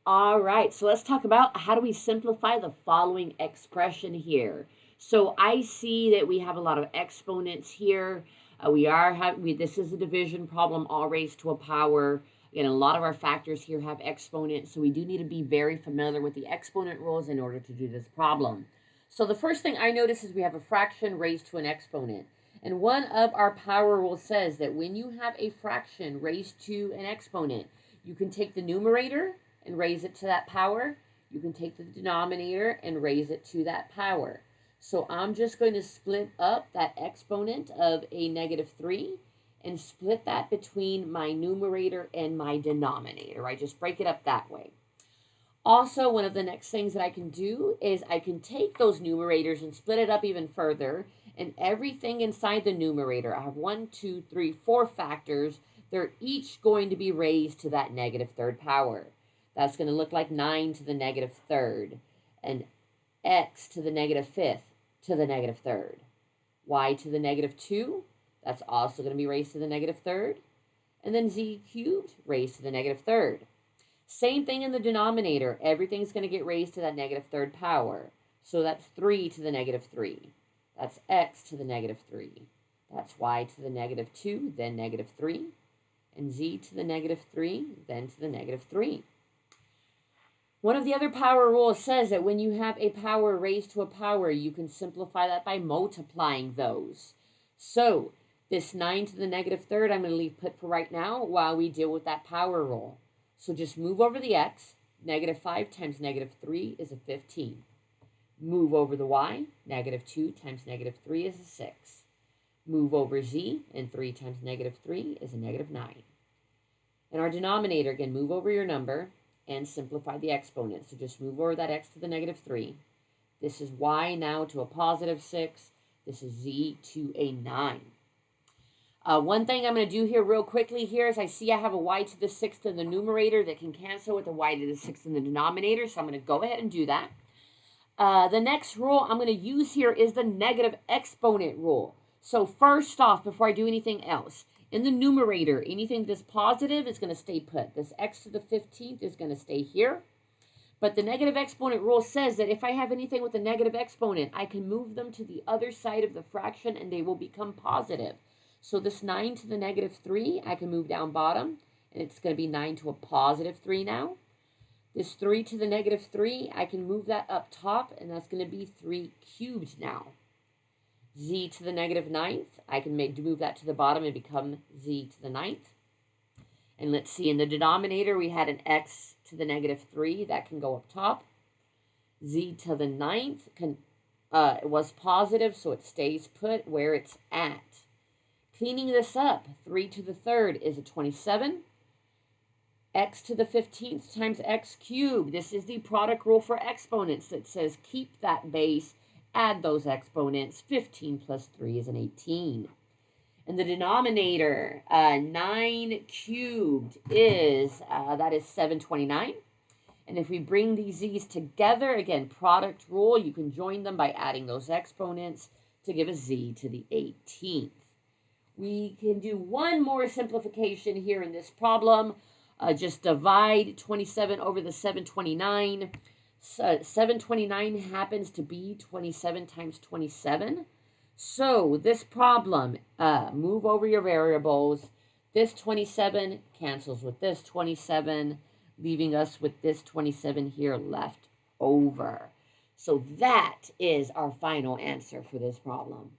All right, so let's talk about how do we simplify the following expression here. So I see that we have a lot of exponents here. This is a division problem, all raised to a power. Again, a lot of our factors here have exponents, so we do need to be very familiar with the exponent rules in order to do this problem. So the first thing I notice is we have a fraction raised to an exponent. And one of our power rules says that when you have a fraction raised to an exponent, you can take the numerator and raise it to that power. You can take the denominator and raise it to that power. So I'm just going to split up that exponent of a -3 and split that between my numerator and my denominator. I just break it up that way. Also, one of the next things that I can do is I can take those numerators and split it up even further, and everything inside the numerator, I have 1, 2, 3, 4 factors. They're each going to be raised to that -3rd power. That's going to look like 9 to the -3rd, and x to the -5th to the -3rd. Y to the -2, that's also going to be raised to the -3rd. And then z cubed raised to the -3rd. Same thing in the denominator. Everything's going to get raised to that -3rd power. So that's 3 to the -3. That's x to the -3. That's y to the -2, then -3. And z to the -3, then to the -3. One of the other power rules says that when you have a power raised to a power, you can simplify that by multiplying those. So this 9 to the -3rd, I'm going to leave put for right now while we deal with that power rule. So just move over the x. -5 times -3 is a 15. Move over the y. -2 times -3 is a 6. Move over z, and 3 times -3 is a -9. In our denominator, again, move over your number and simplify the exponent. So just move over that x to the -3. This is y now to a +6. This is z to a 9. One thing I'm going to do here real quickly here is I see I have a y to the 6th in the numerator that can cancel with a y to the 6th in the denominator. So I'm going to go ahead and do that. The next rule I'm going to use here is the negative exponent rule. So first off, before I do anything else, in the numerator, anything that's positive is going to stay put. This x to the 15th is going to stay here. But the negative exponent rule says that if I have anything with a negative exponent, I can move them to the other side of the fraction and they will become positive. So this 9 to the -3, I can move down bottom, and it's going to be 9 to a +3 now. This 3 to the -3, I can move that up top, and that's going to be 3 cubed now. Z to the -9th, I can move that to the bottom and become z to the 9th. And let's see, in the denominator, we had an x to the -3. That can go up top. Z to the 9th it was positive, so it stays put where it's at. Cleaning this up, 3 to the 3rd is a 27. X to the 15th times x cubed. This is the product rule for exponents that says keep that base, add those exponents. 15 plus 3 is an 18. And the denominator, 9 cubed is, that is 729. And if we bring these z's together, again, product rule, you can join them by adding those exponents to give a z to the 18th. We can do one more simplification here in this problem. Just divide 27 over the 729. So 729 happens to be 27 times 27. So this problem, move over your variables. This 27 cancels with this 27, leaving us with this 27 here left over. So that is our final answer for this problem.